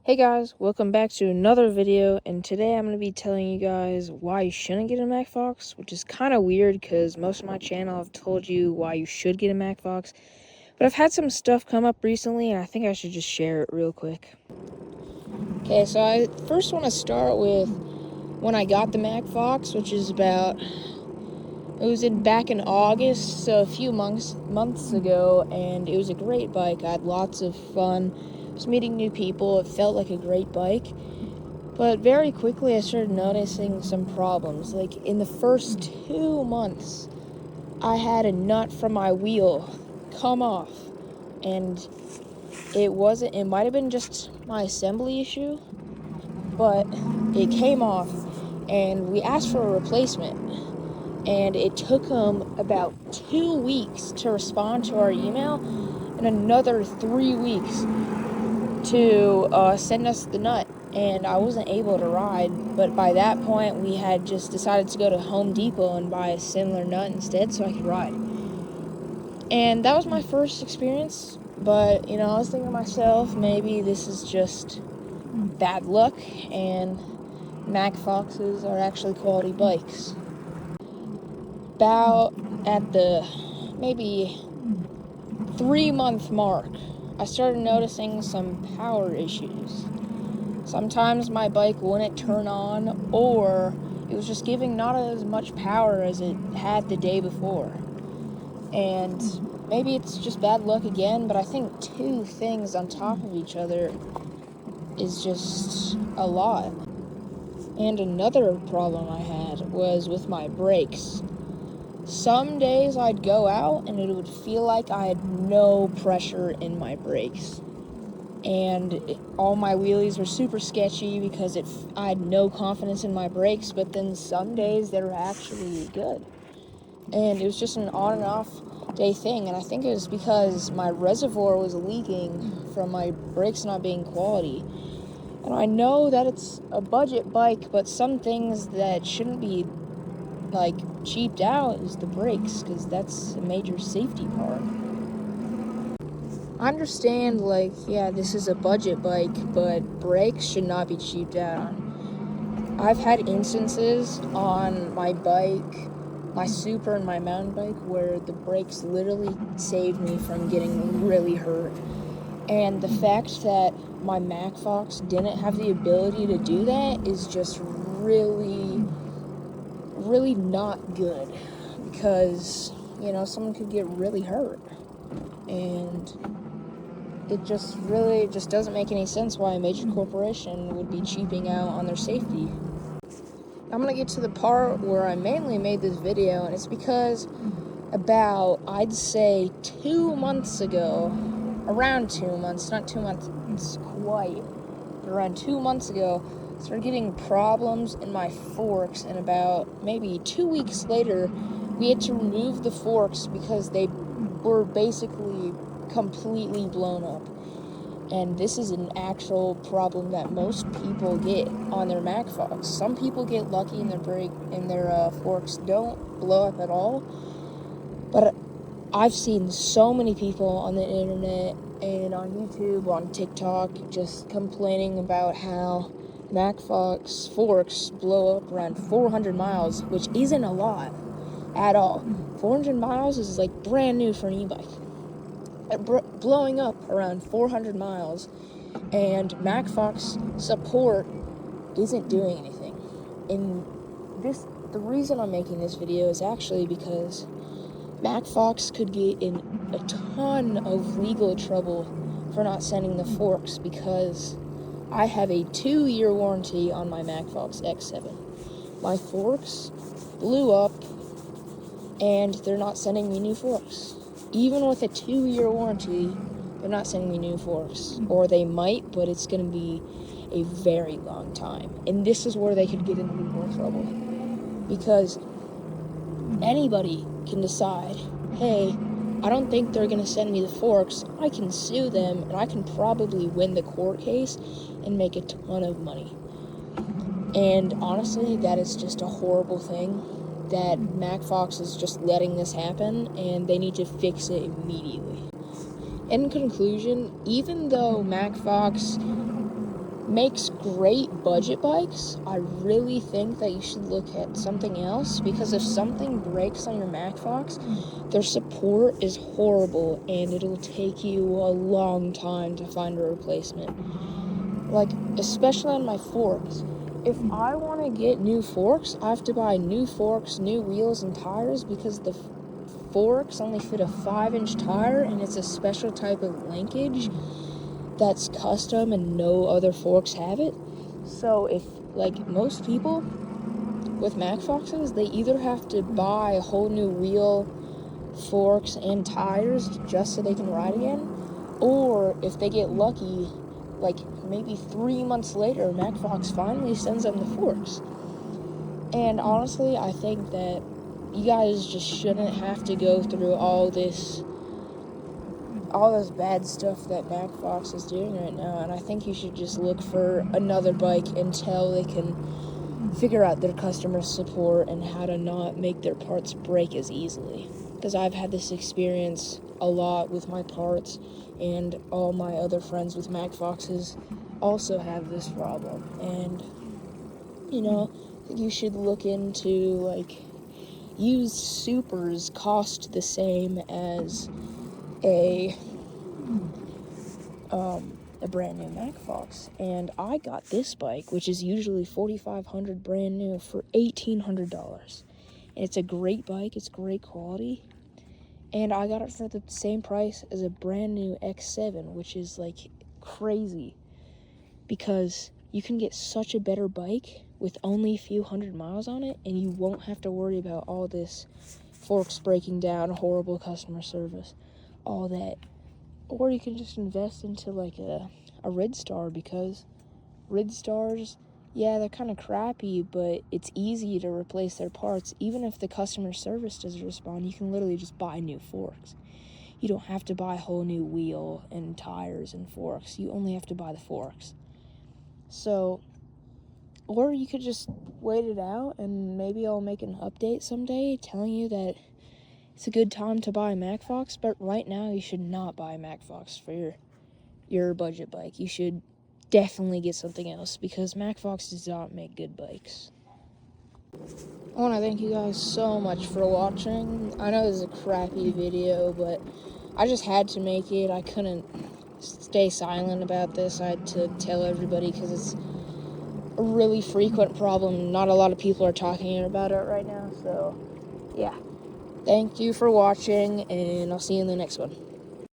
Hey guys, welcome back to another video, and today I'm going to be telling you guys why you shouldn't get a Macfox, which is kind of weird because most of my channel I've told you why you should get a Macfox, but I've had some stuff come up recently and I think I should just share it real quick. Okay, so I first want to start with when I got the Macfox, which is back in August, so a few months ago, and it was a great bike. I had lots of fun. I was meeting new people. It felt like a great bike. But very quickly I started noticing some problems. Like in the first 2 months, I had a nut from my wheel come off. And it might have been just my assembly issue, but it came off and we asked for a replacement. And it took them about 2 weeks to respond to our email and another 3 weeks to send us the nut. And I wasn't able to ride, but by that point we had just decided to go to Home Depot and buy a similar nut instead so I could ride. And that was my first experience, but I was thinking to myself, maybe this is just bad luck and Macfoxes are actually quality bikes. About at the maybe 3-month mark, I started noticing some power issues. Sometimes my bike wouldn't turn on, or it was just giving not as much power as it had the day before. And maybe it's just bad luck again, but I think 2 things on top of each other is just a lot. And another problem I had was with my brakes. Some days I'd go out and it would feel like I had no pressure in my brakes. And all my wheelies were super sketchy because I had no confidence in my brakes, but then some days they were actually good. And it was just an on and off day thing, and I think it was because my reservoir was leaking from my brakes not being quality. And I know that it's a budget bike, but some things that shouldn't be cheaped out is the brakes, because that's a major safety part. I understand, this is a budget bike, but brakes should not be cheaped out on. I've had instances on my bike, my Super and my mountain bike, where the brakes literally saved me from getting really hurt. And the fact that my Macfox didn't have the ability to do that is just really, really not good, because, someone could get really hurt. And it just doesn't make any sense why a major corporation would be cheaping out on their safety. I'm going to get to the part where I mainly made this video, and it's because about, I'd say 2 months ago, around 2 months, not 2 months quite, but around 2 months ago, I started getting problems in my forks, and about maybe 2 weeks later, we had to remove the forks because they were basically completely blown up. And this is an actual problem that most people get on their Macfox. Some people get lucky and their forks don't blow up at all. But I've seen so many people on the internet and on YouTube, on TikTok, just complaining about how Macfox forks blow up around 400 miles, which isn't a lot at all. 400 miles is brand new for an e-bike. Blowing up around 400 miles, and Macfox support isn't doing anything. And the reason I'm making this video is actually because Macfox could get in a ton of legal trouble for not sending the forks, because I have a 2-year warranty on my Macfox X7. My forks blew up, and they're not sending me new forks. Even with a 2-year warranty, they're not sending me new forks. Or they might, but it's going to be a very long time. And this is where they could get into legal trouble. Because anybody can decide, hey, I don't think they're going to send me the forks. I can sue them, and I can probably win the court case and make a ton of money. And honestly, that is just a horrible thing, that Macfox is just letting this happen, and they need to fix it immediately. In conclusion, even though Macfox makes great budget bikes, I really think that you should look at something else, because if something breaks on your Macfox, their support is horrible and it'll take you a long time to find a replacement. Like, especially on my forks. If I want to get new forks, I have to buy new forks, new wheels, and tires, because the forks only fit a 5-inch tire, and it's a special type of linkage that's custom and no other forks have it. So if, like, most people with Macfoxes, they either have to buy a whole new wheel, forks, and tires just so they can ride again, or if they get lucky, like maybe 3 months later, Macfox finally sends them the forks. And honestly, I think that you guys just shouldn't have to go through all this bad stuff that Macfox is doing right now, and I think you should just look for another bike until they can figure out their customer support and how to not make their parts break as easily. Because I've had this experience a lot with my parts, and all my other friends with Macfoxes also have this problem. And, you should look into, like, used supers cost the same as a brand new Macfox, and I got this bike, which is usually $4,500 brand new, for $1,800, and it's a great bike. It's great quality, and I got it for the same price as a brand new X7, which is like crazy, because you can get such a better bike with only a few hundred miles on it, and you won't have to worry about all this forks breaking down, horrible customer service, all that. Or you can just invest into like a Ridstar, because Ridstars, yeah, they're kind of crappy, but it's easy to replace their parts. Even if the customer service doesn't respond, you can literally just buy new forks. You don't have to buy a whole new wheel and tires and forks. You only have to buy the forks. So, or you could just wait it out, and maybe I'll make an update someday telling you that it's a good time to buy a Macfox, but right now you should not buy a Macfox for your budget bike. You should definitely get something else, because Macfox does not make good bikes. I want to thank you guys so much for watching. I know this is a crappy video, but I just had to make it. I couldn't stay silent about this. I had to tell everybody, because it's a really frequent problem. Not a lot of people are talking about it right now, so yeah. Thank you for watching, and I'll see you in the next one.